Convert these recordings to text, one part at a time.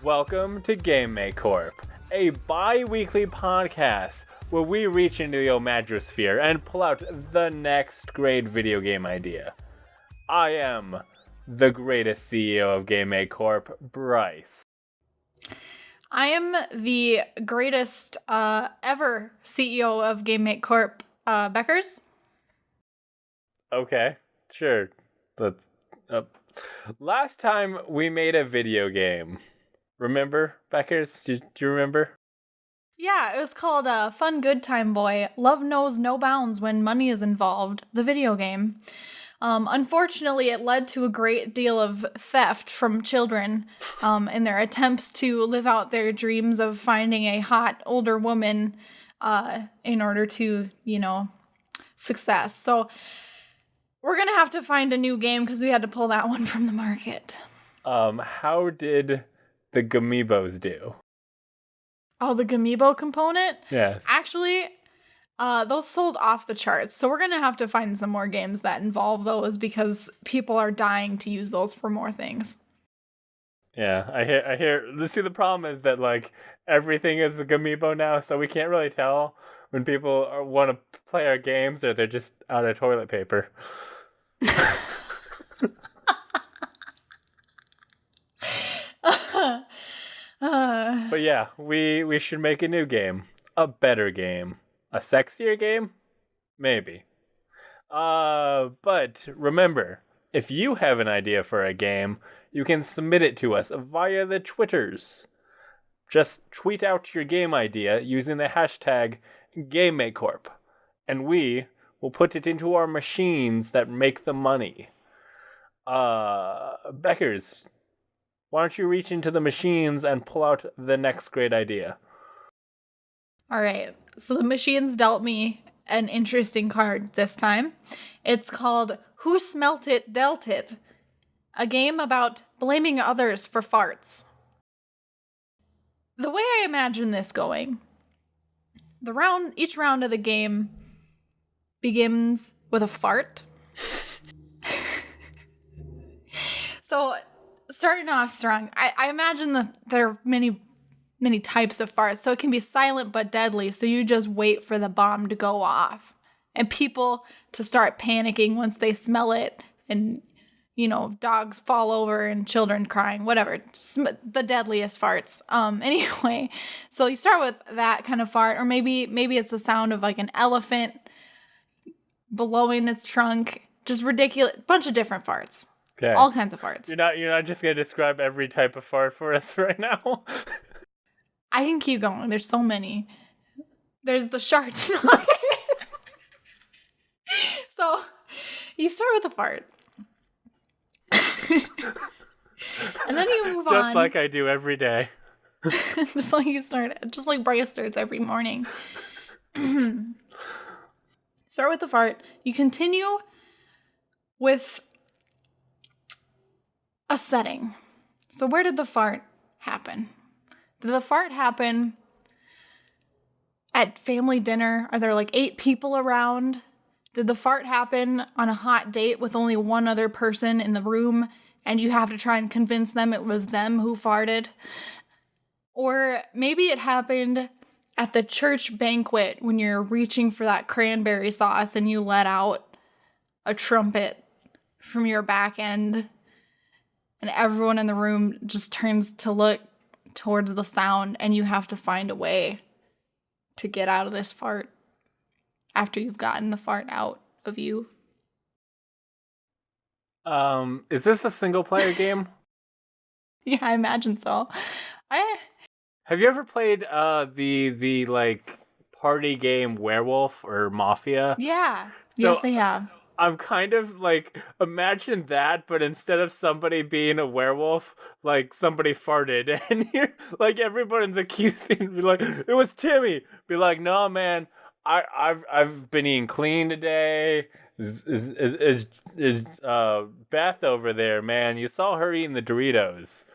Welcome to Game Corp, a bi-weekly podcast where we reach into the Omadrosphere and pull out the next great video game idea. I am the greatest CEO of Game Corp, Bryce. I am the greatest ever CEO of Game Corp, Beckers. Okay, sure. Let's. Last time we made a video game. Remember, Beckers? Do you remember? Yeah, it was called Fun Good Time Boy. Love knows no bounds when money is involved. The video game. Unfortunately, it led to a great deal of theft from children in their attempts to live out their dreams of finding a hot older woman in order to, success. So we're going to have to find a new game because we had to pull that one from the market. How did the G-amiibos do? Oh, the G-amiibo component? Yes. Actually, those sold off the charts. So we're going to have to find some more games that involve those because people are dying to use those for more things. Yeah, I hear. See, the problem is that, everything is a G-amiibo now, so we can't really tell when people want to play our games or they're just out of toilet paper. But yeah, we should make a new game. A better game. A sexier game? Maybe. But remember, if you have an idea for a game, you can submit it to us via the Twitters. Just tweet out your game idea using the hashtag GameMakeCorp, and we will put it into our machines that make the money. Beckers, why don't you reach into the machines and pull out the next great idea? All right, so the machines dealt me an interesting card this time. It's called Who Smelt It, Dealt It, a game about blaming others for farts. The way I imagine this going, each round of the game begins with a fart. So, starting off strong, I imagine that there are many types of farts, so it can be silent but deadly, so you just wait for the bomb to go off. And people to start panicking once they smell it, and, dogs fall over and children crying, whatever. The deadliest farts. Anyway, so you start with that kind of fart, or maybe it's the sound of an elephant blowing its trunk. Just ridiculous, bunch of different farts. Okay. All kinds of farts. You're not just gonna describe every type of fart for us right now? I can keep going. There's so many. There's the sharts. So, you start with a fart. And then you move on. Just like I do every day. Just like Bryce starts every morning. Start with the fart. You continue with a setting. So where did the fart happen? Did the fart happen at family dinner? Are there 8 people around? Did the fart happen on a hot date with only one other person in the room and you have to try and convince them it was them who farted? Or maybe it happened at the church banquet when you're reaching for that cranberry sauce and you let out a trumpet from your back end and everyone in the room just turns to look towards the sound and you have to find a way to get out of this fart after you've gotten the fart out of you. Is this a single player game? Yeah, I imagine so. Have you ever played the party game Werewolf or Mafia? Yeah. Yes, I have. I'm kind of imagine that, but instead of somebody being a werewolf, somebody farted, and you're everyone's accusing, be like, it was Timmy. Be like, no, man, I've been eating clean today. Is Beth over there, man? You saw her eating the Doritos.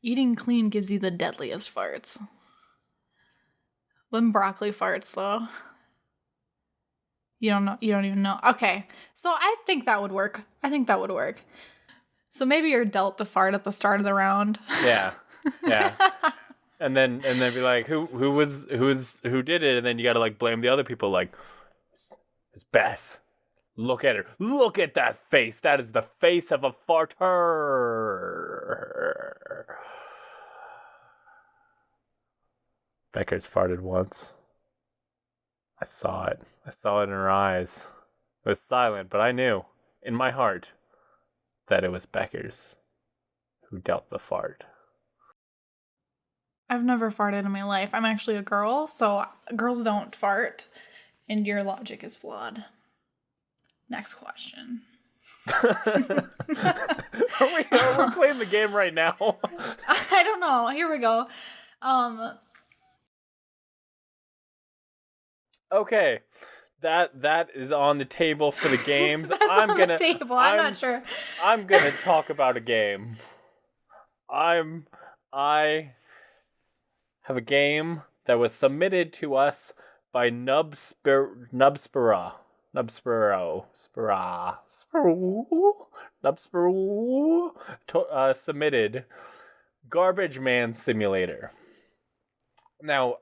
Eating clean gives you the deadliest farts. Them broccoli farts, though. You don't even know. Okay. So I think that would work. So maybe you're dealt the fart at the start of the round. Yeah. Yeah. And then be like, who did it? And then you gotta like blame the other people. Like, it's Beth. Look at her. Look at that face. That is the face of a farter. Beckers farted once. I saw it. I saw it in her eyes. It was silent, but I knew in my heart that it was Beckers who dealt the fart. I've never farted in my life. I'm actually a girl, so girls don't fart, and your logic is flawed. Next question. Are we playing the game right now? I don't know. Here we go. Okay. That is on the table for the games. That's on the table. I'm not sure. I'm gonna talk about a game. I have a game that was submitted to us by Nubspero, submitted Garbage Man Simulator. Now,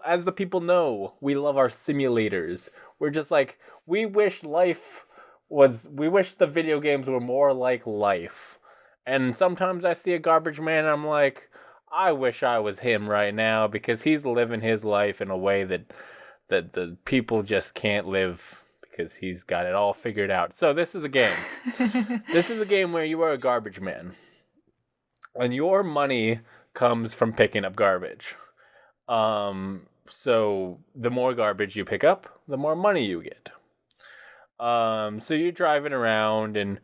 as the people know, we love our simulators. We're just like, we wish the video games were more like life. And sometimes I see a garbage man and I'm like, I wish I was him right now, because he's living his life in a way that the people just can't live, because he's got it all figured out. So this is a game. This is a game where you are a garbage man. And your money comes from picking up garbage. So the more garbage you pick up, the more money you get. So you're driving around and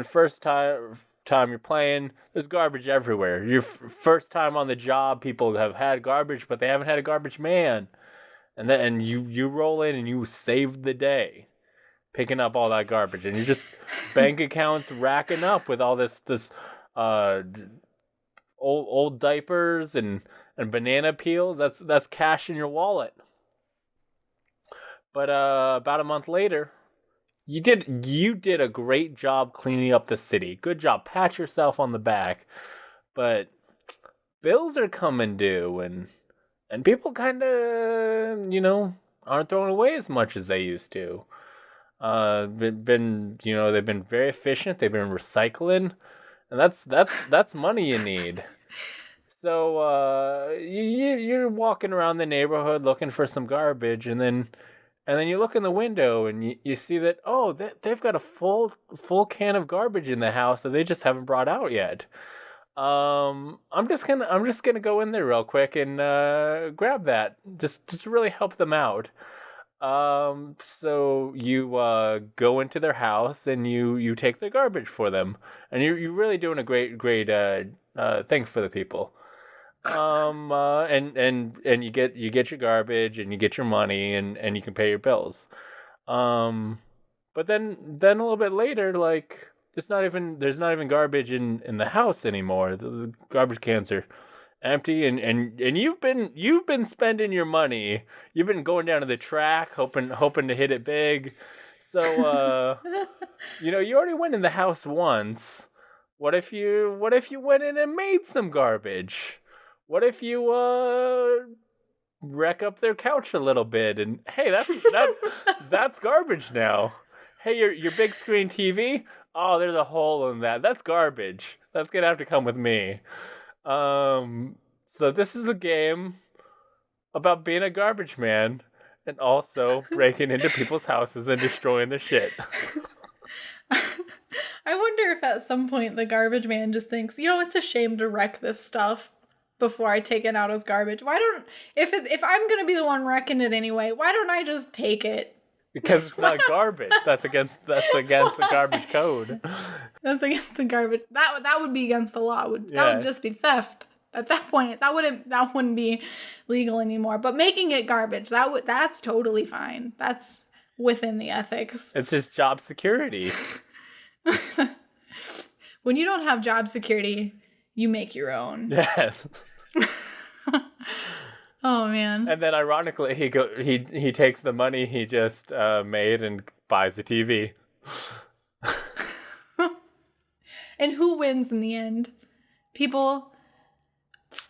first time you're playing, there's garbage everywhere. Your first time on the job, people have had garbage, but they haven't had a garbage man. And then you roll in and you save the day picking up all that garbage, and you're just bank accounts racking up with all this old diapers and banana peels. That's cash in your wallet. But about a month later, you did a great job cleaning up the city. Good job. Pat yourself on the back. But bills are coming due, and people kind of, aren't throwing away as much as they used to. They've been very efficient. They've been recycling, and that's money you need. So you're walking around the neighborhood looking for some garbage, and then you look in the window and you see that they've got a full can of garbage in the house that they just haven't brought out yet. I'm just gonna go in there real quick and grab that, just to really help them out. So you go into their house and you take the garbage for them, and you're really doing a great thing for the people. And you get your garbage and you get your money and you can pay your bills. But then a little bit later, like, there's not even garbage in the house anymore. The garbage cans are empty, and you've been spending your money. You've been going down to the track hoping to hit it big. So you already went in the house once. What if you went in and made some garbage? What if you wreck up their couch a little bit, and hey, that's garbage now. Hey, your big screen TV, oh, there's a hole in that. That's garbage. That's gonna have to come with me. So this is a game about being a garbage man and also breaking into people's houses and destroying their shit. I wonder if at some point the garbage man just thinks, it's a shame to wreck this stuff before I take it out as garbage. If I'm gonna be the one wrecking it anyway, why don't I just take it? Because it's not garbage. That's against the garbage code. That's against the garbage. That would be against the law. That would just be theft. At that point, that wouldn't be legal anymore. But making it garbage, that's totally fine. That's within the ethics. It's just job security. When you don't have job security, you make your own. Yes. Oh man. And then ironically, he takes the money he just made and buys a TV. And who wins in the end? People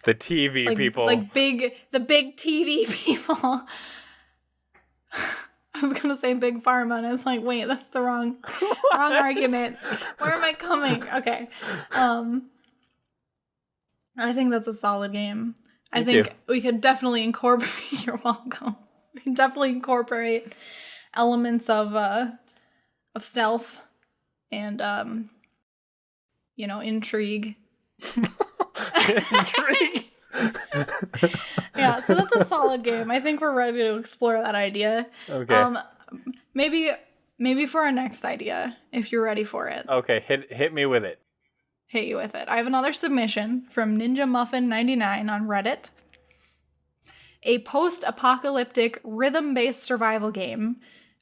The TV people. Like the big TV people. I was gonna say big pharma, and I was like, wait, that's the wrong argument. Where am I coming? Okay. I think that's a solid game. I think we could definitely incorporate. You're welcome. We can definitely incorporate elements of stealth and intrigue. Intrigue. Yeah, so that's a solid game. I think we're ready to explore that idea. Okay. Maybe for our next idea, if you're ready for it. Okay, hit me with it. Hit you with it. I have another submission from Ninja Muffin 99 on Reddit. A post-apocalyptic rhythm-based survival game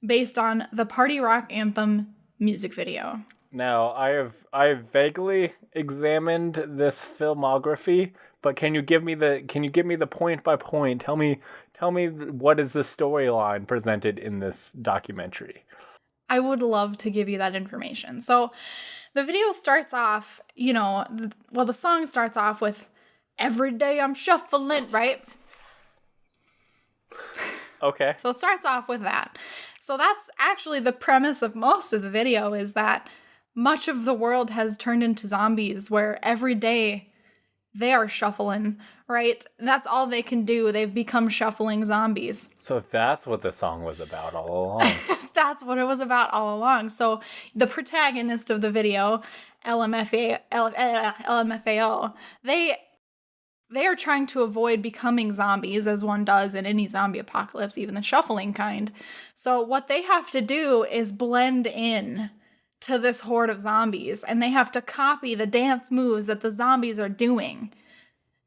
based on the Party Rock Anthem music video. Now, I have vaguely examined this filmography, but can you give me the point by point? Tell me what is the storyline presented in this documentary? I would love to give you that information. So, the video starts off, the song starts off with "Every day I'm shuffling," right? Okay. So it starts off with that. So that's actually the premise of most of the video, is that much of the world has turned into zombies where every day they are shuffling, right? And that's all they can do. They've become shuffling zombies. So that's what the song was about all along. That's what it was about all along. So the protagonist of the video, LMFAO, they are trying to avoid becoming zombies, as one does in any zombie apocalypse, even the shuffling kind. So what they have to do is blend in to this horde of zombies, and they have to copy the dance moves that the zombies are doing.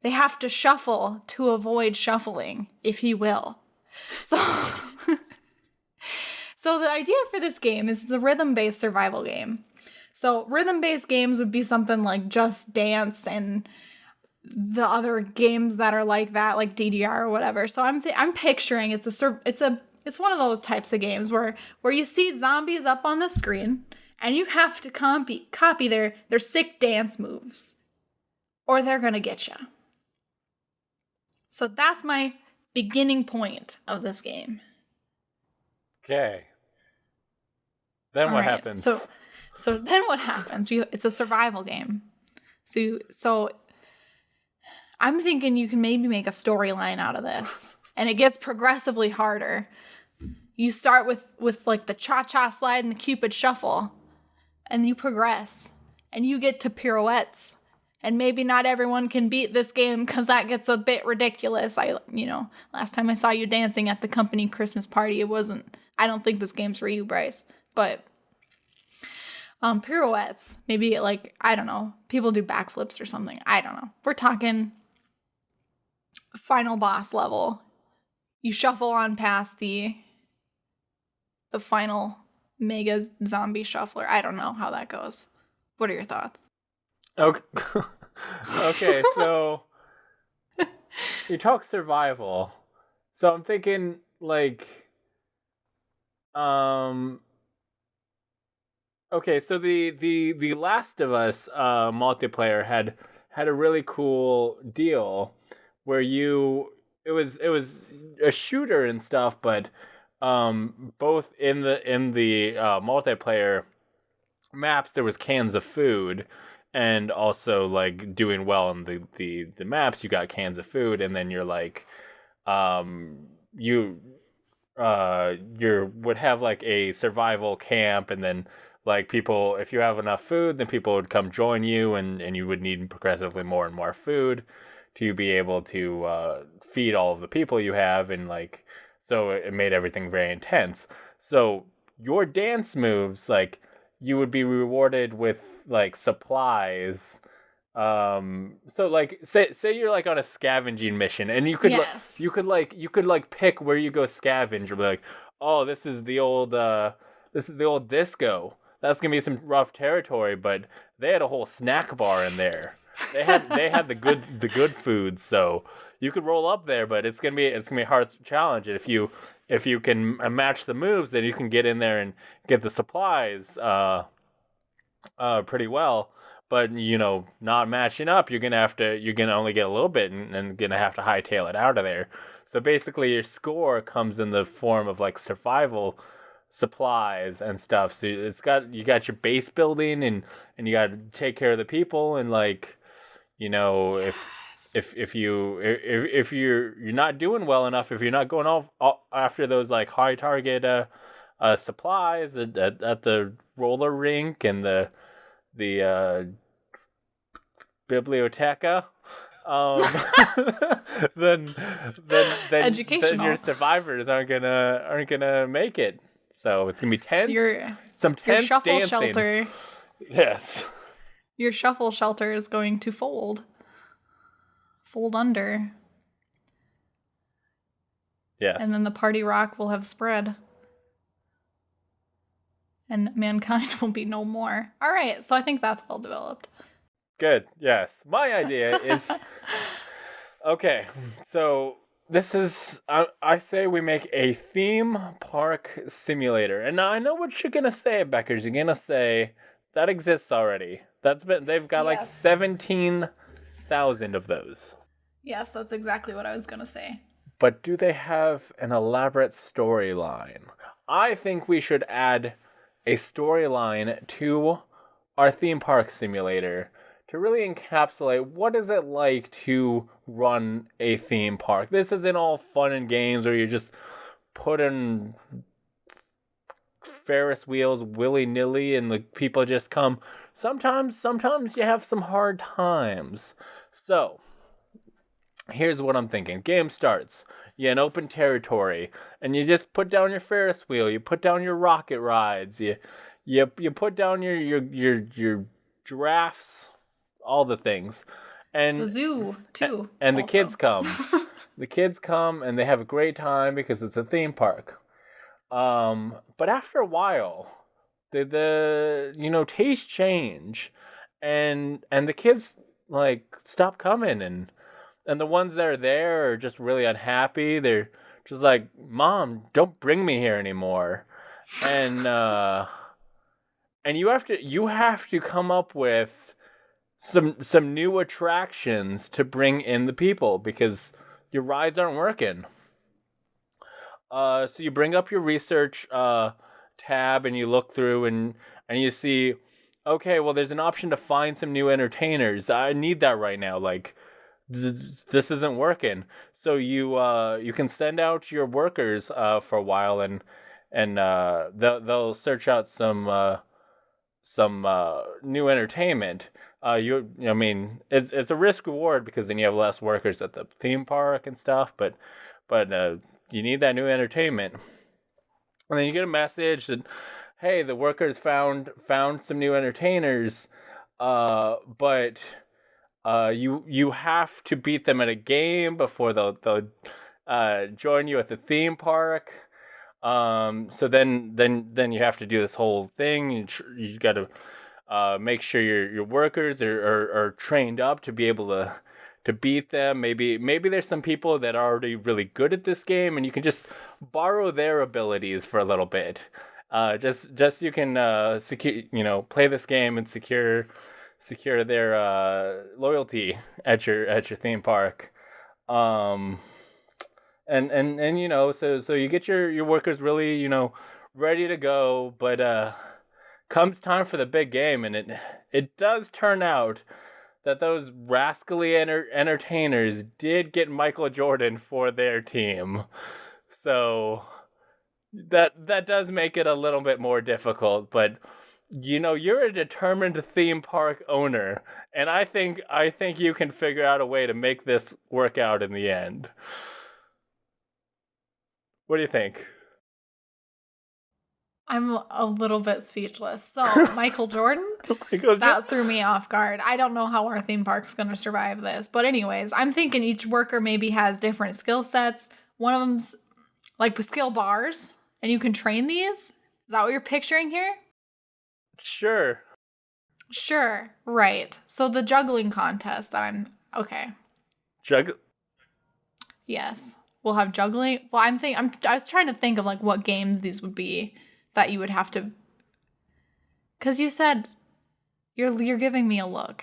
They have to shuffle to avoid shuffling, if you will. So, so the idea for this game is it's a rhythm-based survival game. So rhythm-based games would be something like Just Dance and the other games that are like that, like DDR or whatever. So I'm picturing it's one of those types of games where you see zombies up on the screen and you have to copy their sick dance moves, or they're gonna get you. So that's my beginning point of this game. Okay. Then what happens? So then what happens? It's a survival game. So I'm thinking you can maybe make a storyline out of this, and it gets progressively harder. You start with like the cha-cha slide and the Cupid shuffle, and you progress, and you get to pirouettes. And maybe not everyone can beat this game because that gets a bit ridiculous. Last time I saw you dancing at the company Christmas party, I don't think this game's for you, Bryce. But pirouettes, maybe like, I don't know, people do backflips or something. I don't know. We're talking final boss level. You shuffle on past the final mega zombie shuffler. I don't know how that goes. What are your thoughts? Okay. Okay, so you talk survival. So I'm thinking like okay, so the Last of Us multiplayer had a really cool deal where it was a shooter and stuff, but both in the multiplayer maps there was cans of food, and also like doing well in the maps you got cans of food, and then you're like you would have like a survival camp, and then like people, if you have enough food, then people would come join you, and you would need progressively more and more food to be able to feed all of the people you have, and like, so it made everything very intense. So your dance moves, like, you would be rewarded with like supplies. So like say you're like on a scavenging mission, and you could Yes. you could pick where you go scavenge, or be like, oh, this is the old disco. That's gonna be some rough territory, but they had a whole snack bar in there. They had the good foods, so you could roll up there, but it's gonna be a hard challenge. And if you can match the moves, then you can get in there and get the supplies pretty well. but not matching up, you're gonna only get a little bit and gonna have to hightail it out of there. So basically, your score comes in the form of like survival supplies and stuff. So you got your base building and you got to take care of the people and like if you're not doing well enough, if you're not going all after those like high target supplies at the roller rink and the biblioteca, then your survivors aren't gonna make it. So it's gonna be tense. Some tense your shuffle dancing. Shelter. Yes. Your shuffle shelter is going to fold under. Yes. And then the party rock will have spread. And mankind will be no more. All right, so I think that's well developed. Good, yes. My idea is... Okay, so this is... I say we make a theme park simulator. And now I know what you're going to say, Beckers. You're going to say, that exists already. They've got like 17,000 of those. Yes, that's exactly what I was going to say. But do they have an elaborate storyline? I think we should add a storyline to our theme park simulator to really encapsulate what is it like to run a theme park. This isn't all fun and games where you're just putting Ferris wheels willy-nilly and the people just come. Sometimes you have some hard times. So, here's what I'm thinking. Game starts. You're in open territory, and you just put down your Ferris wheel. You put down your rocket rides. You put down your giraffes, all the things. And it's a zoo too. And the kids come. The kids come, and they have a great time because it's a theme park. But after a while, the tastes change, and the kids like stop coming and the ones that are there are just really unhappy. They're just like, Mom, don't bring me here anymore. And you have to come up with some new attractions to bring in the people because your rides aren't working. So you bring up your research tab and you look through and you see, okay, well, there's an option to find some new entertainers. I need that right now. Like, this isn't working. So you can send out your workers for a while and they'll search out some new entertainment. It's a risk reward because then you have less workers at the theme park and stuff. But you need that new entertainment. And then you get a message that, hey, the workers found some new entertainers, but you have to beat them at a game before they'll join you at the theme park. So then you have to do this whole thing. You got to make sure your workers are trained up to be able to beat them. Maybe there's some people that are already really good at this game, and you can just borrow their abilities for a little bit. Just you can play this game and secure their loyalty at your theme park. So you get your workers really ready to go, but comes time for the big game, and it does turn out that those rascally entertainers did get Michael Jordan for their team. So that does make it a little bit more difficult, but you're a determined theme park owner, and I think you can figure out a way to make this work out in the end. What do you think? I'm a little bit speechless. So, Michael Jordan? Michael That threw me off guard. I don't know how our theme park's going to survive this. But anyways, I'm thinking each worker maybe has different skill sets. One of them's like skill bars, and you can train these? Is that what you're picturing here? Sure, right. So the juggling contest that okay. Yes. We'll have juggling. Well, I was trying to think of like what games these would be that you would have to, because you said You're giving me a look.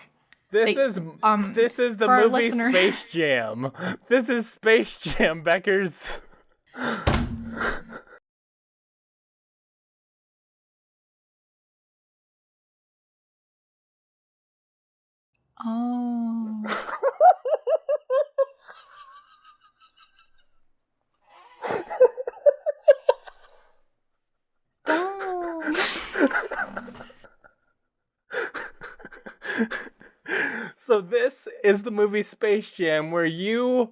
This is the for our movie listener. Space Jam. This is Space Jam, Beckers. Oh. Don't. So this is the movie Space Jam, where you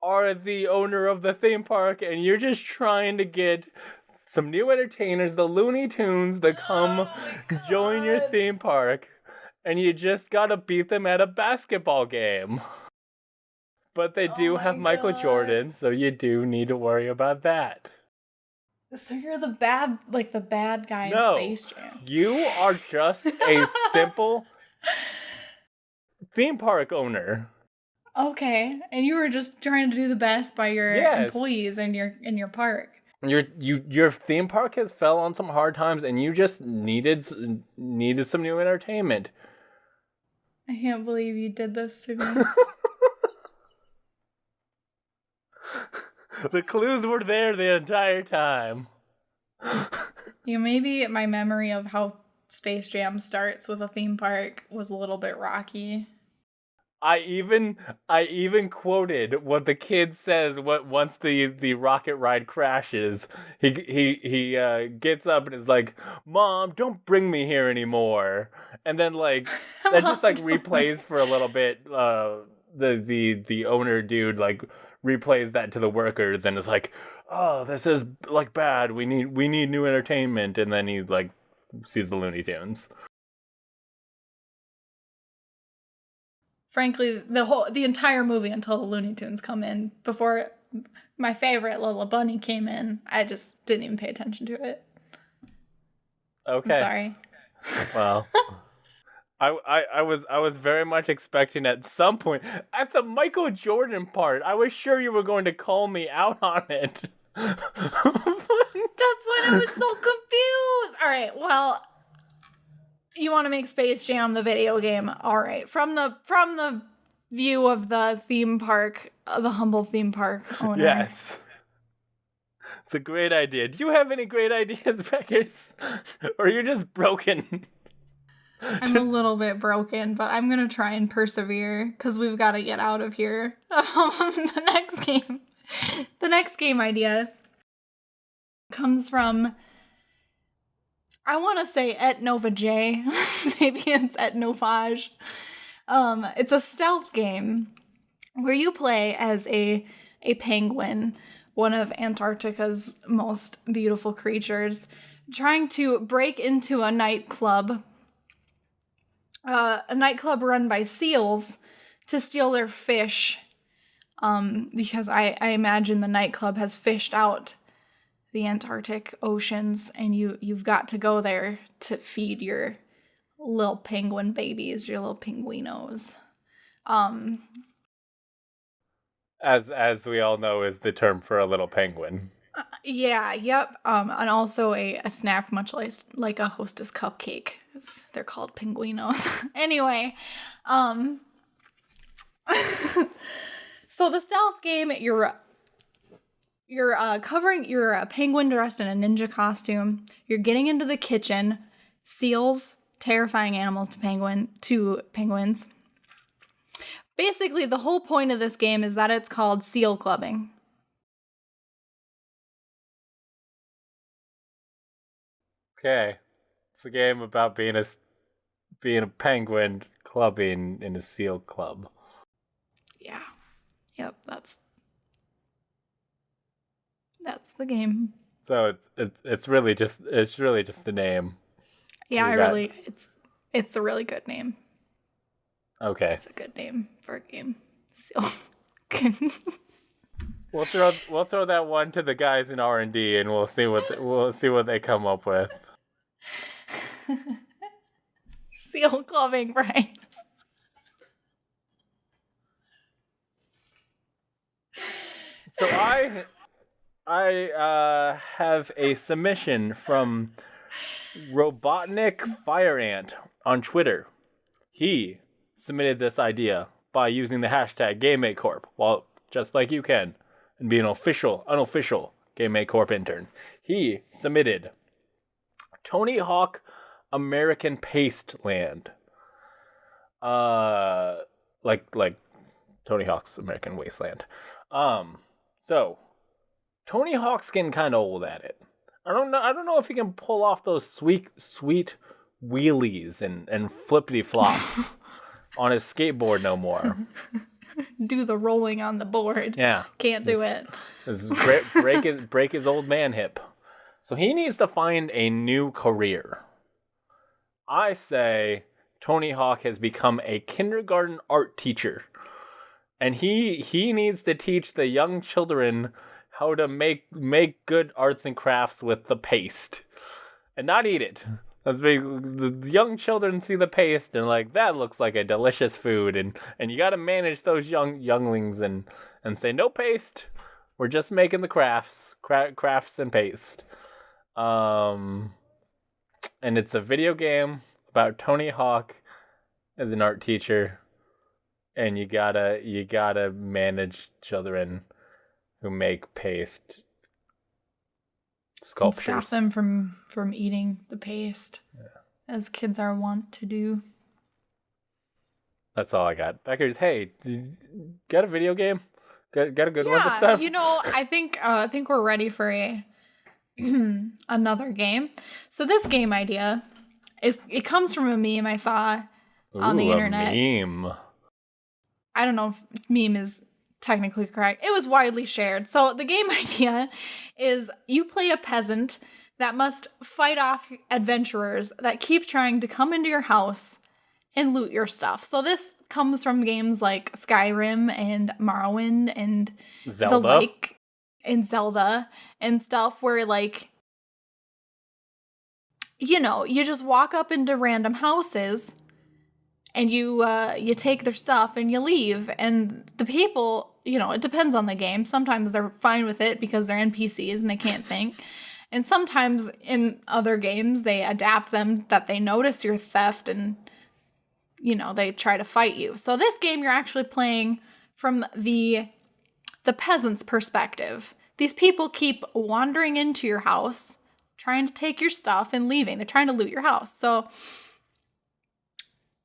are the owner of the theme park and you're just trying to get some new entertainers, the Looney Tunes, to come join your theme park, and you just gotta beat them at a basketball game. But they do have Michael Jordan, so you do need to worry about that. So you're the bad guy in Space Jam. You are just a simple theme park owner. Okay, and you were just trying to do the best by your employees in your park. Your theme park has fell on some hard times, and you just needed some new entertainment. I can't believe you did this to me. The clues were there the entire time. Maybe my memory of how Space Jam starts with a theme park was a little bit rocky. I even quoted what the kid says once the rocket ride crashes. He gets up and is like, "Mom, don't bring me here anymore." And then that just replays for a little bit. The owner dude replays that to the workers and is like, "Oh, this is bad. We need new entertainment." And then he sees the Looney Tunes. Frankly, the entire movie until the Looney Tunes come in, before my favorite little bunny came in, I just didn't even pay attention to it. Okay. I'm sorry. Well, I was very much expecting at some point at the Michael Jordan part. I was sure you were going to call me out on it. That's why I was so confused. All right, well, you want to make Space Jam the video game. All right. From the view of the theme park, the humble theme park owner. Yes. It's a great idea. Do you have any great ideas, Beckers? Or are you just broken? I'm a little bit broken, but I'm going to try and persevere because we've got to get out of here. The next game idea comes from, I want to say Et Nova J. Maybe it's Et Novage. It's a stealth game where you play as a penguin, one of Antarctica's most beautiful creatures, trying to break into a nightclub run by seals to steal their fish, because I imagine the nightclub has fished out the Antarctic oceans, and you've got to go there to feed your little penguin babies, your little pinguinos. As we all know, is the term for a little penguin. Yep. And also a snack much like a Hostess cupcake. They're called pinguinos. Anyway, so the stealth game, you're a penguin dressed in a ninja costume. You're getting into the kitchen. Seals, terrifying animals to penguins. Basically, the whole point of this game is that it's called seal clubbing. Okay. It's a game about being a penguin clubbing in a seal club. Yeah. Yep, that's the game. So it's really just the name. Yeah, it's a really good name. Okay. It's a good name for a game. Seal. We'll throw that one to the guys in R&D and we'll see what they come up with. Seal clubbing, Bryce. So I have a submission from Robotnik Fire Ant on Twitter. He submitted this idea by using the hashtag GameMateCorp, well, just like you can, and be an unofficial GameMateCorp intern. He submitted Tony Hawk American Pasteland. Like Tony Hawk's American Wasteland. So Tony Hawk's getting kind of old at it. I don't know if he can pull off those sweet wheelies and flippity flops on his skateboard no more. Do the rolling on the board. Yeah, can't do it. Break his old man hip. So he needs to find a new career. I say Tony Hawk has become a kindergarten art teacher. And he needs to teach the young children how to make good arts and crafts with the paste. And not eat it. The young children see the paste and like, that looks like a delicious food. And you got to manage those younglings and say, no paste. We're just making the crafts and paste. And it's a video game about Tony Hawk as an art teacher, and you gotta manage children who make paste sculptures. And stop them from eating the paste, as kids are wont to do. That's all I got. Beckers, hey, got a video game? Got a good one this time? I think we're ready for another game. So this game idea comes from a meme I saw on the internet. A meme. I don't know if meme is technically correct. It was widely shared. So the game idea is you play a peasant that must fight off adventurers that keep trying to come into your house and loot your stuff. So this comes from games like Skyrim and Morrowind and Zelda. Zelda and stuff, where like, you just walk up into random houses and you take their stuff and you leave. And the people, it depends on the game. Sometimes they're fine with it because they're NPCs and they can't think. And sometimes in other games, they adapt them that they notice your theft and, they try to fight you. So this game, you're actually playing from the peasant's perspective. These people keep wandering into your house, trying to take your stuff and leaving. They're trying to loot your house. So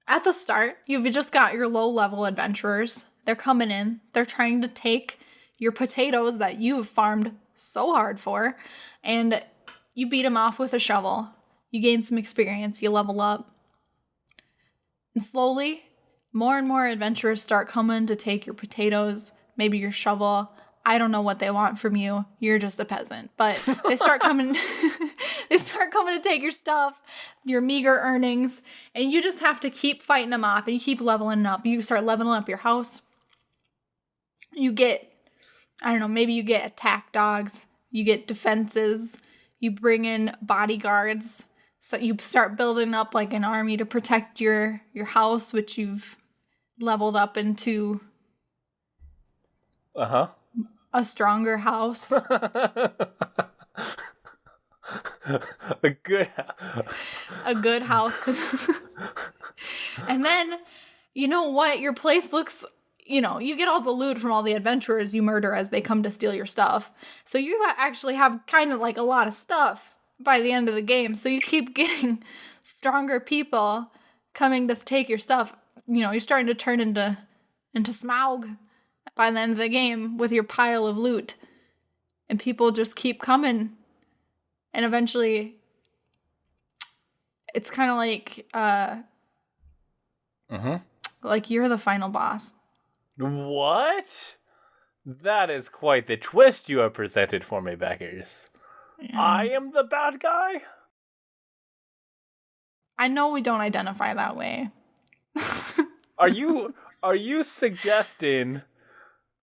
at the start, you've just got your low-level adventurers. They're coming in. They're trying to take your potatoes that you've farmed so hard for, and you beat them off with a shovel. You gain some experience. You level up. And slowly, more and more adventurers start coming to take your potatoes, maybe your shovel. I don't know what they want from you. You're just a peasant. But they start coming to take your stuff, your meager earnings, and you just have to keep fighting them off, and you keep leveling up. You start leveling up your house. You get, maybe you get attack dogs. You get defenses. You bring in bodyguards. So you start building up like an army to protect your house, which you've leveled up into a stronger house. A good house. And then, you know what? Your place looks, you get all the loot from all the adventurers you murder as they come to steal your stuff. So you actually have kind of like a lot of stuff by the end of the game. So you keep getting stronger people coming to take your stuff. You're starting to turn into Smaug by the end of the game with your pile of loot. And people just keep coming. And eventually, it's kind of like you're the final boss. What? That is quite the twist you have presented for me, Beckers. Yeah. I am the bad guy? I know we don't identify that way. Are you suggesting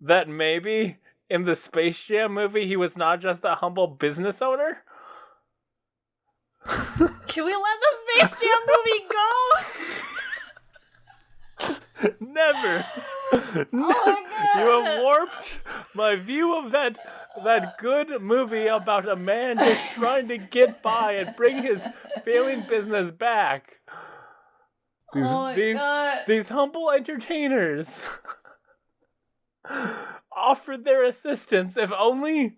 that maybe in the Space Jam movie he was not just a humble business owner? Can we let the Space Jam movie go? Never. Oh, you have warped my view of that good movie about a man just trying to get by and bring his failing business back. These Oh my these God. these humble entertainers offered their assistance if only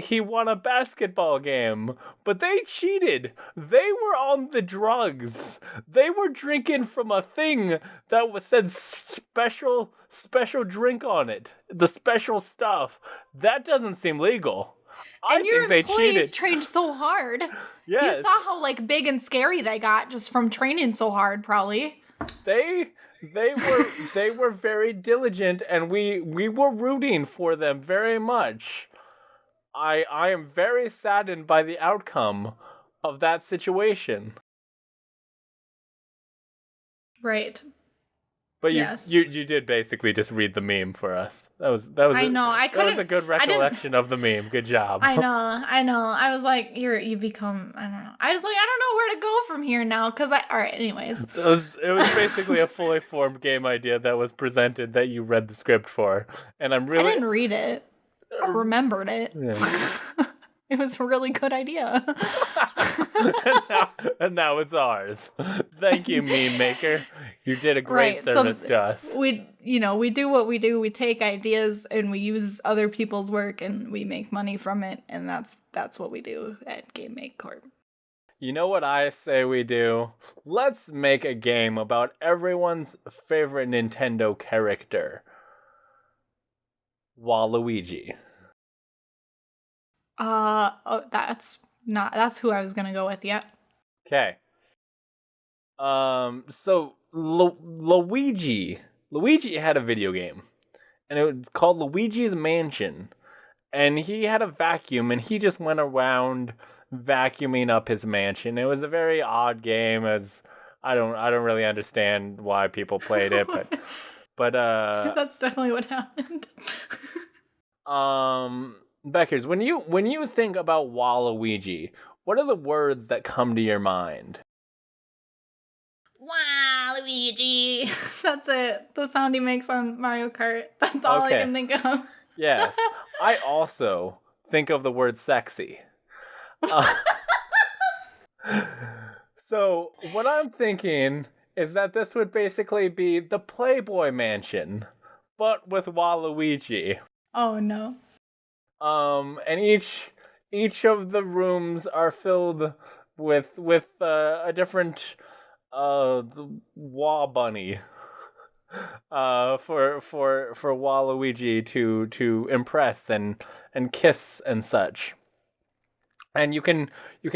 he won a basketball game. But they cheated. They were on the drugs. They were drinking from a thing that said special drink on it. The special stuff. That doesn't seem legal. I And your think they employees cheated. trained so hard. Yes. You saw how like big and scary they got just from training so hard, probably. They they were very diligent, and we were rooting for them very much. I am very saddened by the outcome of that situation. Right. But Yes. you did basically just read the meme for us. That was I know. I that was couldn't. a good I didn't. recollection of the meme. Good job. I know. I was like, you become. I don't know. I was like, I don't know where to go from here now. All right. Anyways. It was basically a fully formed game idea that was presented that you read the script for, and I'm I really didn't read it. I remembered it. Yeah. It was a really good idea. and now it's ours. Thank you, meme maker. You did a great Right, service to us. we do what we do. We take ideas and we use other people's work and we make money from it, and that's what we do at Game Make Corp. You know what I say we do? Let's make a game about everyone's favorite Nintendo character. Waluigi. That's who I was gonna go with. Yeah. Okay. So Luigi had a video game, and it was called Luigi's Mansion, and he had a vacuum, and he just went around vacuuming up his mansion. It was a very odd game, as I don't really understand why people played it, but That's definitely what happened. Beckers, when you think about Waluigi, what are the words that come to your mind? Waluigi. That's it. The sound he makes on Mario Kart. That's all Okay. I can think of. Yes. I also think of the word sexy. So, what I'm thinking is that this would basically be the Playboy Mansion, but with Waluigi. Oh no. And each of the rooms are filled with a different Wa bunny for Waluigi to impress and kiss and such. And you can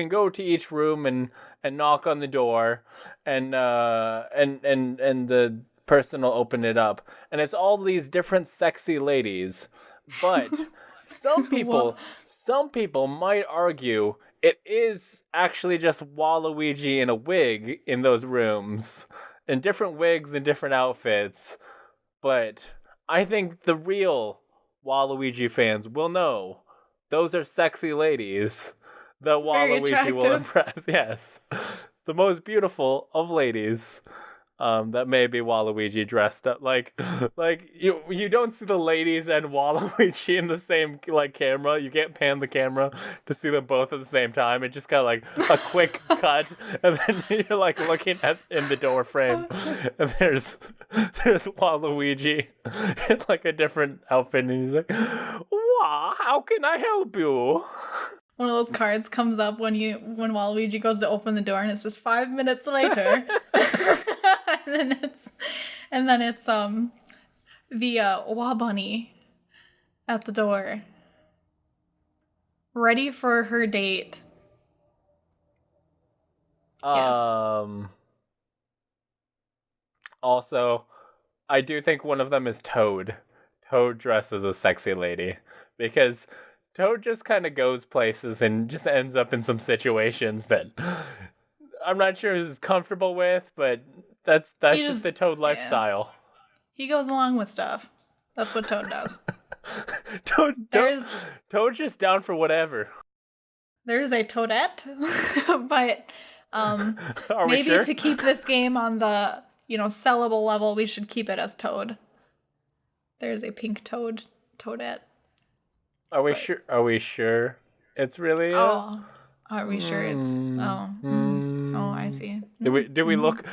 go to each room and knock on the door, and the person will open it up, and it's all these different sexy ladies. But some people might argue it is actually just Waluigi in a wig in those rooms, in different wigs and different outfits. But I think the real Waluigi fans will know those are sexy ladies that Very Waluigi will attractive. impress. Yes, the most beautiful of ladies. That may be Waluigi dressed up like you don't see the ladies and Waluigi in the same like camera. You can't pan the camera to see them both at the same time. It's just kind of like a quick cut, and then you're like looking in the door frame, and there's Waluigi in like a different outfit, and he's like, "Wow, how can I help you?" One of those cards comes up when Waluigi goes to open the door and it says 5 minutes later. and then it's the Wa Bunny at the door. Ready for her date. Also, I do think one of them is Toad. Toad dressed as a sexy lady, because Toad just kind of goes places and just ends up in some situations that I'm not sure he's comfortable with, but that's just the Toad lifestyle. Yeah. He goes along with stuff. That's what Toad does. Toad's just down for whatever. There's a Toadette, but maybe sure? to keep this game on the sellable level, we should keep it as Toad. There's a pink Toadette. Are we sure? Are we sure it's really? Oh, are we sure it's? Oh, Oh, I see. Did we look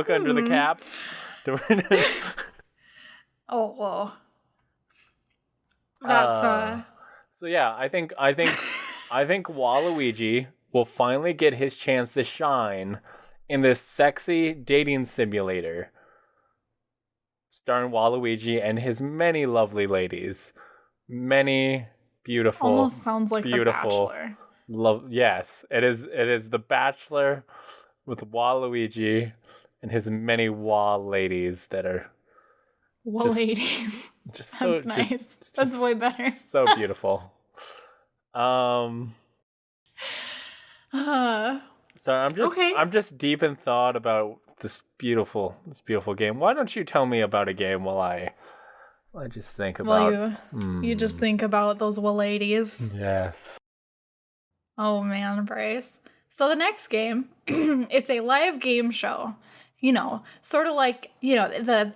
under the cap? Oh, whoa. That's So yeah, I think Waluigi will finally get his chance to shine in this sexy dating simulator starring Waluigi and his many lovely ladies. Many beautiful, almost sounds like beautiful, The Bachelor. Yes, it is The Bachelor with Waluigi and his many ladies that are Ladies. just That's so nice. That's way better. So beautiful. So I'm just deep in thought about this beautiful game. Why don't you tell me about a game while I just think about. You just think about those ladies. Yes. Oh man, Bryce. So the next game, it's a live game show. You know, sort of like, the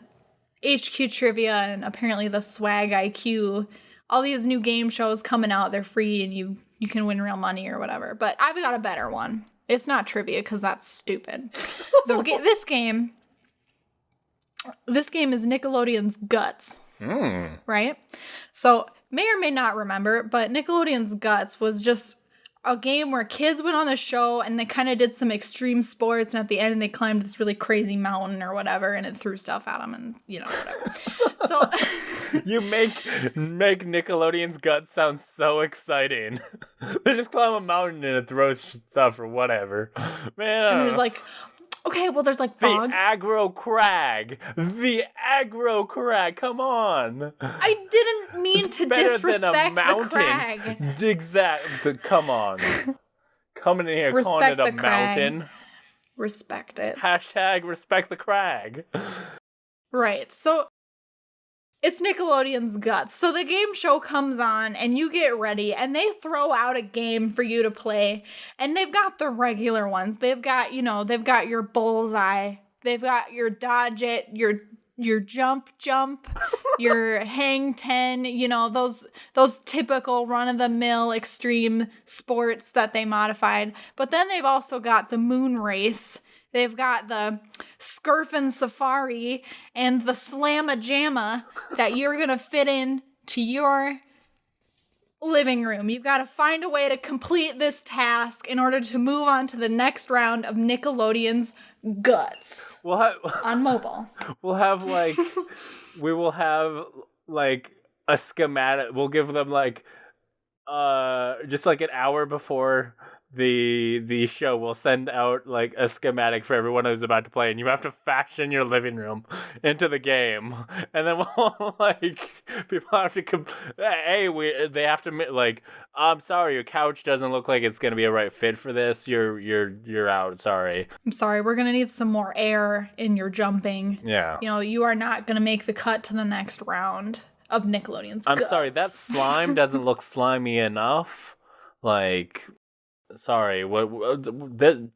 HQ Trivia and apparently the Swag IQ. All these new game shows coming out, they're free and you can win real money or whatever. But I've got a better one. It's not trivia because that's stupid. This game is Nickelodeon's Guts. Right? So, may or may not remember, but Nickelodeon's Guts was just a game where kids went on the show and they kind of did some extreme sports, and at the end they climbed this really crazy mountain or whatever, and it threw stuff at them and, whatever. So you make Nickelodeon's Guts sound so exciting. They just climb a mountain and it throws stuff or whatever. Man, and there's like, okay, well, there's like fog. The aggro crag. Come on. I didn't mean to disrespect the crag. Exactly. Come on. Coming in here calling it a mountain. Respect it. # respect the crag. Right. So it's Nickelodeon's Guts. So the game show comes on and you get ready and they throw out a game for you to play. And they've got the regular ones. They've got, they've got your bullseye. They've got your dodge it, your jump, your hang 10, those typical run-of-the-mill extreme sports that they modified. But then they've also got the moon race. They've got the Scurfin' Safari and the Slamma-Jamma that you're going to fit in to your living room. You've got to find a way to complete this task in order to move on to the next round of Nickelodeon's Guts on mobile. We will have a schematic. We'll give them just an hour before the show, will send out a schematic for everyone who's about to play, and you have to fashion your living room into the game, and then we'll people have to they have to I'm sorry, your couch doesn't look like it's gonna be a right fit for this. You're out. Sorry. I'm sorry. We're gonna need some more air in your jumping. Yeah. You are not gonna make the cut to the next round of Nickelodeon's I'm Guts. sorry. That slime doesn't look slimy enough. Sorry,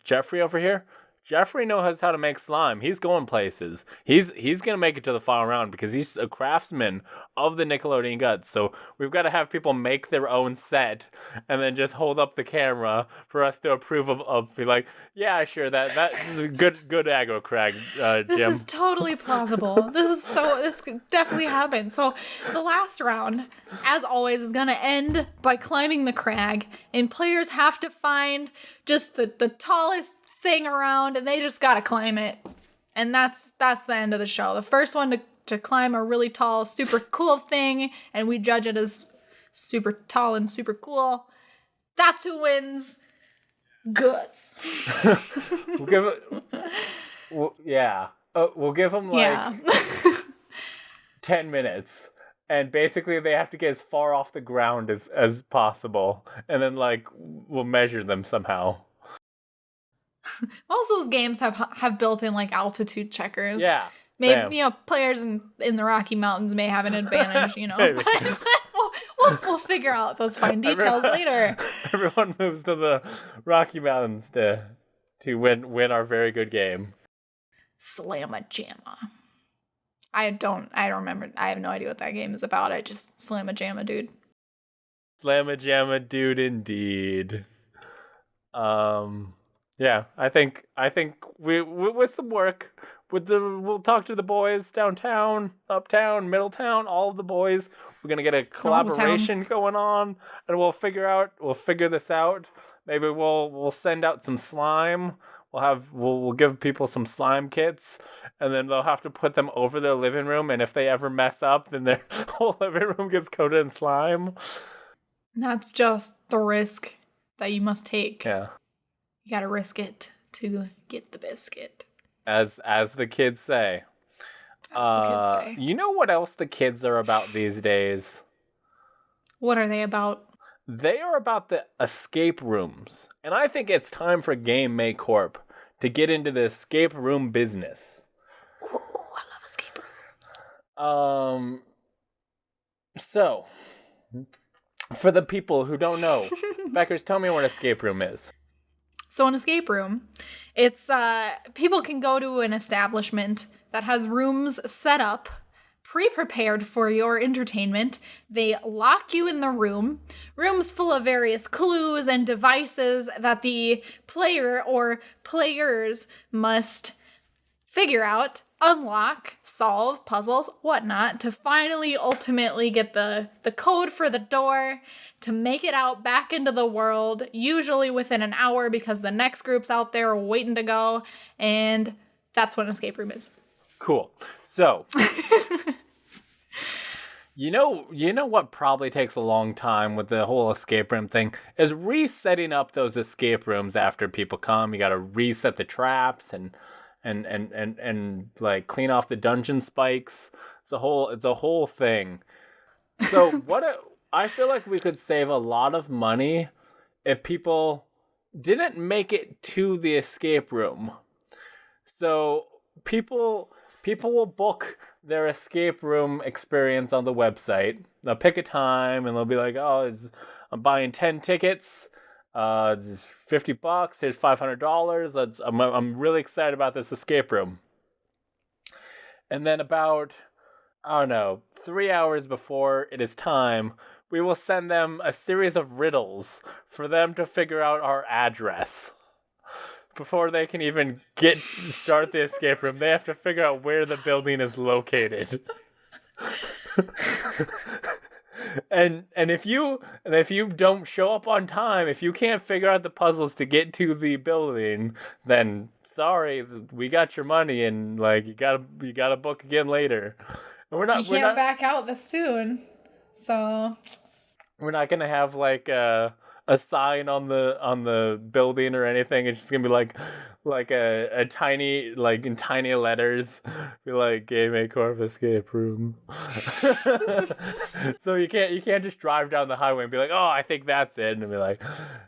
Jeffrey over here? Jeffrey knows how to make slime. He's going places. He's going to make it to the final round because he's a craftsman of the Nickelodeon Guts. So we've got to have people make their own set and then just hold up the camera for us to approve of be like, yeah, sure, that's good aggro crag, Jim. This is totally plausible. This definitely happened. So the last round, as always, is going to end by climbing the crag, and players have to find just the tallest thing around, and they just gotta climb it, and that's the end of the show. The first one to climb a really tall, super cool thing, and we judge it as super tall and super cool, that's who wins. Guts. We'll give it. We'll give them 10 minutes. And basically, they have to get as far off the ground as possible, and then we'll measure them somehow. Most of those games have built-in altitude checkers. Yeah. Maybe players in the Rocky Mountains may have an advantage. But we'll figure out those fine details later. Everyone moves to the Rocky Mountains to win our very good game. Slamma-Jamma. I don't remember. I have no idea what that game is about. I just Slamma-Jamma, dude. Slamma-Jamma, dude, indeed. Yeah, I think we with some work we'll talk to the boys downtown, uptown, middletown, all of the boys. We're gonna get a All the towns. collaboration going on, and we'll figure this out. Maybe we'll send out some slime. We'll give people some slime kits, and then they'll have to put them over their living room. And if they ever mess up, then their whole living room gets coated in slime. That's just the risk that you must take. Yeah. You gotta risk it to get the biscuit. As the kids say. As the kids say. You know what else the kids are about these days? What are they about? They are about the escape rooms. And I think it's time for Game May Corp to get into the escape room business. Ooh, I love escape rooms. So, for the people who don't know, Beckers, tell me what an escape room is. So an escape room, it's people can go to an establishment that has rooms set up, pre-prepared for your entertainment. They lock you in the rooms full of various clues and devices that the player or players must figure out, unlock, solve, puzzles, whatnot, to finally ultimately get the code for the door to make it out back into the world, usually within an hour because the next group's out there waiting to go, and that's what an escape room is. Cool. So, you know what probably takes a long time with the whole escape room thing is resetting up those escape rooms after people come. You got to reset the traps and like clean off the dungeon spikes. It's a whole thing. So I feel like we could save a lot of money if people didn't make it to the escape room. So people will book their escape room experience on the website. They'll pick a time and they'll be like, I'm buying 10 tickets. It's $50. Here's $500. I'm really excited about this escape room. And then about, I don't know, 3 hours before it is time, we will send them a series of riddles for them to figure out our address. Before they can even start the escape room, they have to figure out where the building is located. And if you don't show up on time, if you can't figure out the puzzles to get to the building, then sorry, we got your money, and like you gotta book again later. And we're not back out this soon, so we're not gonna have like a sign on the building or anything. It's just gonna be like a tiny, like in tiny letters, be like Game A Corp escape room. So you can't just drive down the highway and be like, oh, I think that's it, and be like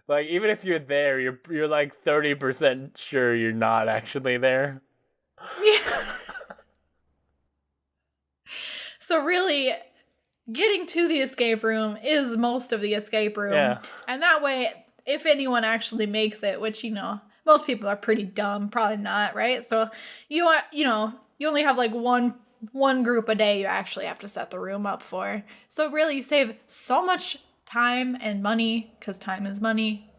even if you're there, you're like 30% sure you're not actually there. yeah. So really, getting to the escape room is most of the escape room. Yeah. And that way, if anyone actually makes it, which, most people are pretty dumb, probably not, right? So you only have like one group a day you actually have to set the room up for. So really, you save so much time and money, because time is money,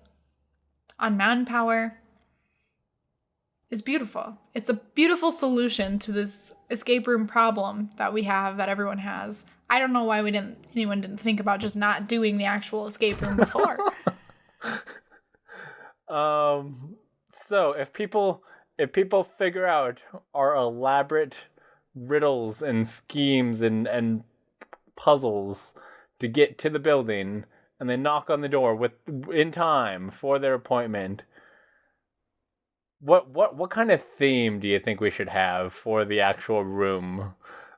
on manpower. It's beautiful. It's a beautiful solution to this escape room problem that we have, that everyone has. I don't know why anyone didn't think about just not doing the actual escape room before. So if people figure out our elaborate riddles and schemes and puzzles to get to the building, and they knock on the door in time for their appointment, what kind of theme do you think we should have for the actual room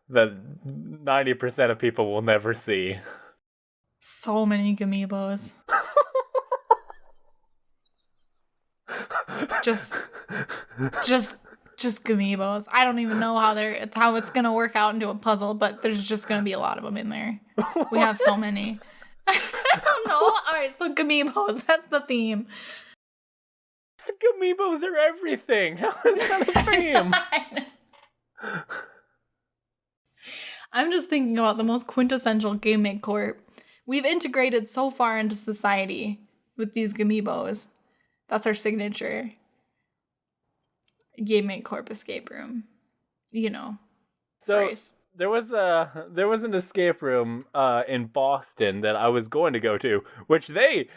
that 90% of people will never see? So many G-amiibos. just G-amiibos. I don't even know how it's gonna work out into a puzzle, but there's just gonna be a lot of them in there. We have so many. I don't know. All right, so G-amiibos. That's the theme. The G-amiibos are everything. How is that a theme? I'm just thinking about the most quintessential Game Make Corp. We've integrated so far into society with these G-amiibos. That's our signature. Gaming Corp escape room. You know, So Bryce. there was an escape room in Boston that I was going to go to, which they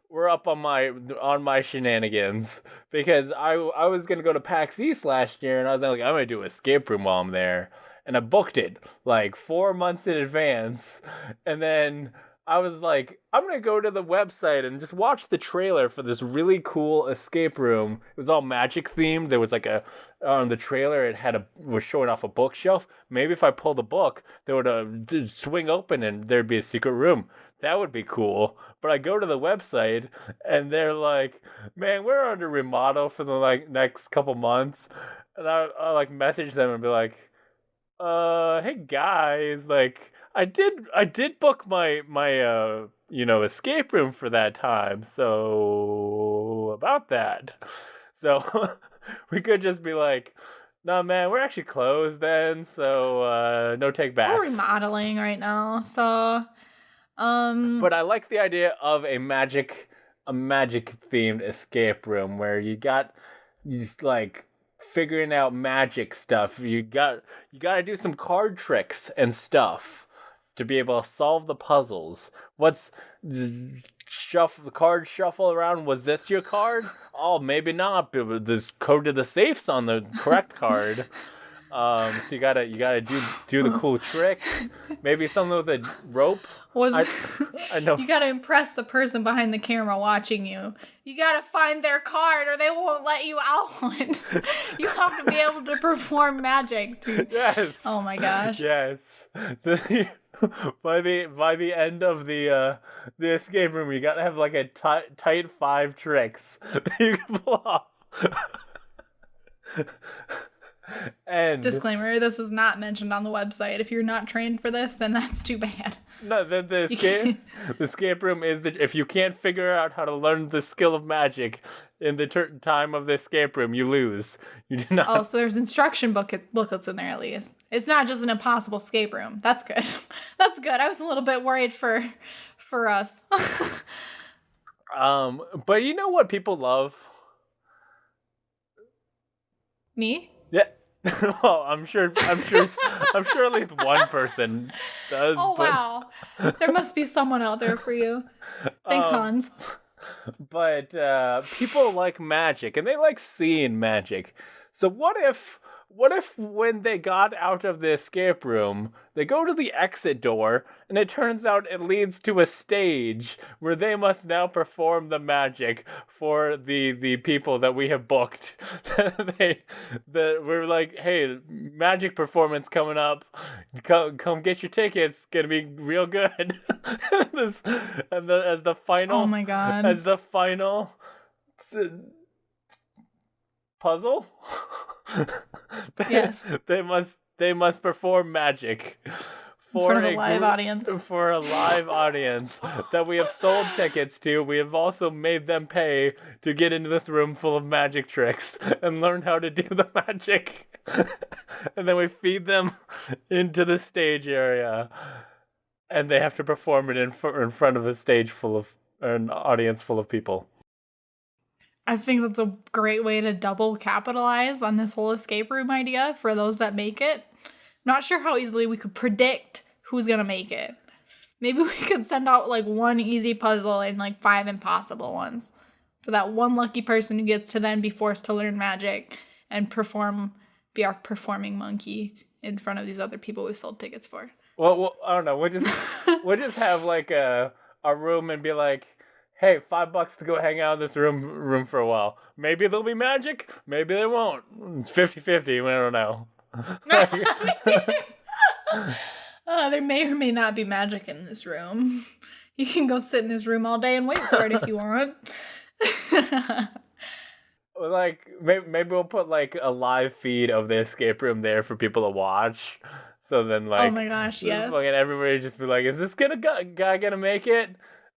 were up on my shenanigans because I was gonna go to PAX East last year and I was like I'm gonna do an escape room while I'm there, and I booked it like 4 months in advance, and then I was like, I'm gonna go to the website and just watch the trailer for this really cool escape room. It was all magic themed. There was like on the trailer, it was showing off a bookshelf. Maybe if I pulled a book, they would swing open and there'd be a secret room. That would be cool. But I go to the website and they're like, man, we're under remodel for the like next couple months. And I like message them and be like, hey guys, like I did book my escape room for that time. So about that. So we could just be like, no man, we're actually closed then, so no take backs. We're remodeling right now, so But I like the idea of a magic themed escape room where you just like figuring out magic stuff. You got to do some card tricks and stuff to be able to solve the puzzles. What's the card shuffle around? Was this your card? Oh, maybe not. But this code to the safe's on the correct card. So you gotta do the cool tricks. Maybe something with a rope. I know. You gotta impress the person behind the camera watching you. You gotta find their card or they won't let you out. You have to be able to perform magic too. Yes. Oh my gosh. Yes. By the end of the escape room, you gotta have like a tight 5 tricks that you can pull off. And disclaimer: this is not mentioned on the website. If you're not trained for this, then that's too bad. No, the escape room is that if you can't figure out how to learn the skill of magic in the time of the escape room, you lose. You do not. Oh, so there's instruction booklets in there at least. It's not just an impossible escape room. That's good. That's good. I was a little bit worried for us. But you know what people love? Me? Yeah. Well, I'm sure at least one person does. Oh, wow. There must be someone out there for you. Thanks, Hans. But people like magic, and they like seeing magic. So what if when they got out of the escape room, they go to the exit door, and it turns out it leads to a stage where they must now perform the magic for the people that we have booked. We're like, hey, magic performance coming up. Come get your tickets. It's gonna be real good. As the final. Oh my god. As the final puzzle. Yes. They must perform magic for a live audience. For a live audience that we have sold tickets to. We have also made them pay to get into this room full of magic tricks and learn how to do the magic. And then we feed them into the stage area, and they have to perform it in front of an audience full of people. I think that's a great way to double capitalize on this whole escape room idea for those that make it. Not sure how easily we could predict who's gonna make it. Maybe we could send out like one easy puzzle and like 5 impossible ones for that one lucky person who gets to then be forced to learn magic and be our performing monkey in front of these other people we've sold tickets for. Well, I don't know. We'll just have like a room and be like, hey, $5 to go hang out in this room for a while. Maybe there'll be magic. Maybe there won't. It's 50-50. We don't know. There may or may not be magic in this room. You can go sit in this room all day and wait for it if you want. Like, maybe we'll put like a live feed of the escape room there for people to watch. So then, like, oh my gosh, yes. And everybody just be like, is this guy gonna make it?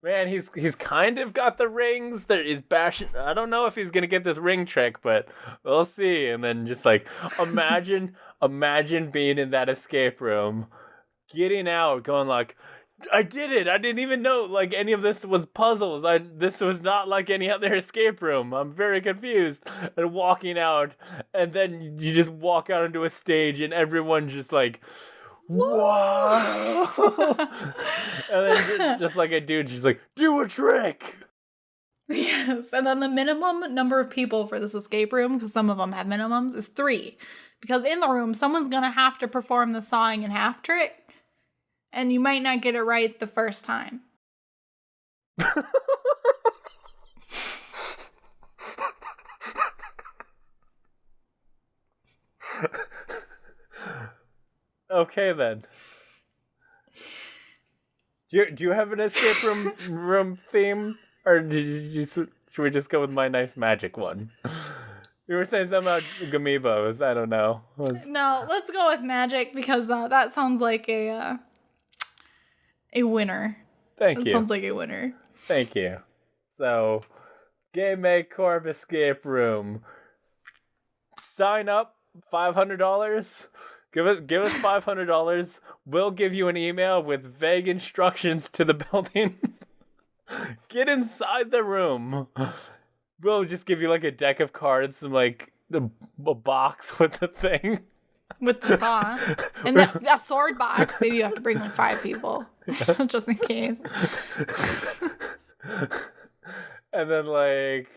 Man, he's kind of got the rings. He's bashing. I don't know if he's gonna get this ring trick, but we'll see. And then just like imagine being in that escape room, getting out, going like, I did it. I didn't even know like any of this was puzzles. This was not like any other escape room. I'm very confused. And walking out, and then you just walk out into a stage, and everyone just like, whoa! And then just like a dude, just like, do a trick. Yes, and then the minimum number of people for this escape room, because some of them have minimums, is 3. Because in the room, someone's gonna have to perform the sawing in half trick, and you might not get it right the first time. Okay then. Do you have an escape room theme, or should we just go with my nice magic one? You were saying something about G-amiibos. I don't know. No, let's go with magic because that sounds like a winner. Thank you. Sounds like a winner. Thank you. So, Game Make Corp escape room. Sign up, $500. Give us $500. We'll give you an email with vague instructions to the building. Get inside the room. We'll just give you like a deck of cards and like a box with the thing. With the saw. And a sword box. Maybe you have to bring like 5 people. Just in case. And then like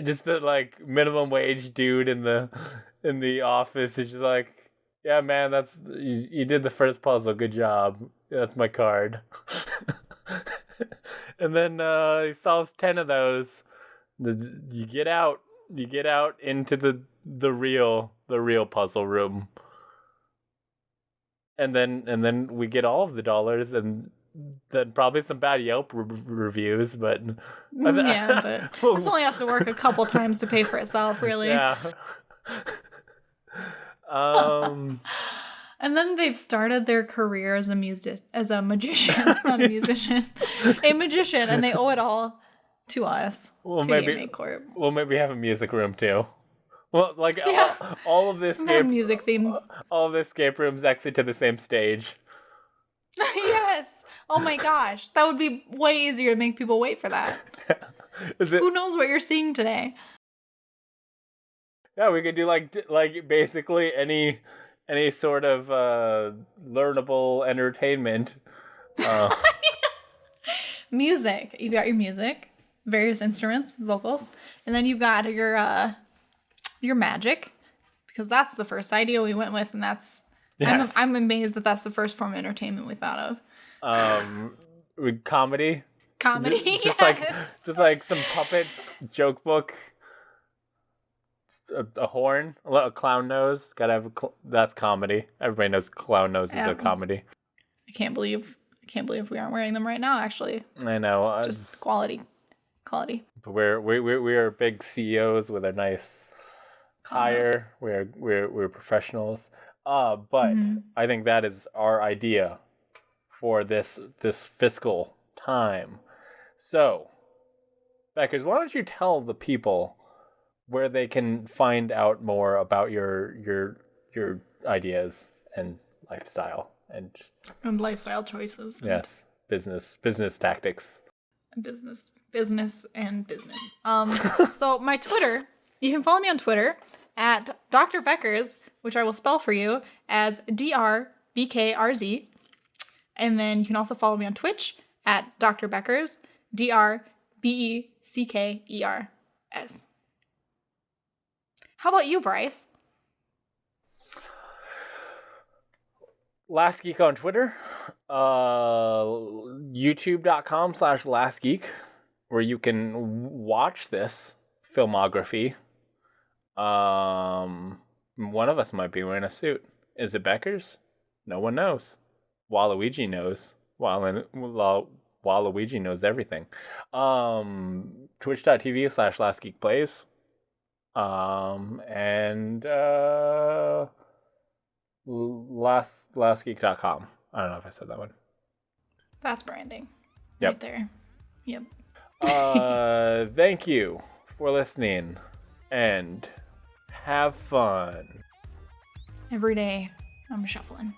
just the like minimum wage dude in the office is just like, yeah man, that's you did the first puzzle, good job. That's my card. And then he solves 10 of those. You get out into the real puzzle room, and then we get all of the dollars, and then probably some bad Yelp reviews, but yeah, but this only has to work a couple times to pay for itself, really. Yeah. And then they've started their career as a magician, not a musician, a magician, and they owe it all to us. Well, to maybe Game Corp. We'll maybe have a music room too. Well, like all of this music theme. All of the escape rooms exit to the same stage. Yes. Oh my gosh, that would be way easier to make people wait for that. Who knows what you're seeing today? Yeah, we could do like basically any sort of learnable entertainment. Music. You got your music, various instruments, vocals, and then you've got your magic, because that's the first idea we went with, and that's yes. I'm amazed that that's the first form of entertainment we thought of. Comedy. Comedy. Just like some puppets, joke book. A horn, a clown nose. Gotta have that's comedy. Everybody knows clown nose is a comedy. I can't believe we aren't wearing them right now. Actually, I know. It's just quality. But we are big CEOs with a nice attire. We're professionals. But I think that is our idea for this fiscal time. So, Beckers, why don't you tell the people where they can find out more about your ideas and lifestyle and lifestyle choices. Yes, business tactics. Business. So my Twitter, you can follow me on Twitter at Dr. Beckers, which I will spell for you as DRBKRZ. And then you can also follow me on Twitch at Dr. Beckers, DRBECKERS. How about you, Bryce? Last Geek on Twitter, youtube.com/lastgeek, where you can watch this filmography. One of us might be wearing a suit. Is it Beckers? No one knows. Waluigi knows. Waluigi knows everything. Twitch.tv/lastgeekplays. And lastgeek.com. I don't know if I said that one. That's branding. Yep. Right there. Yep. Thank you for listening and have fun. Every day I'm shuffling.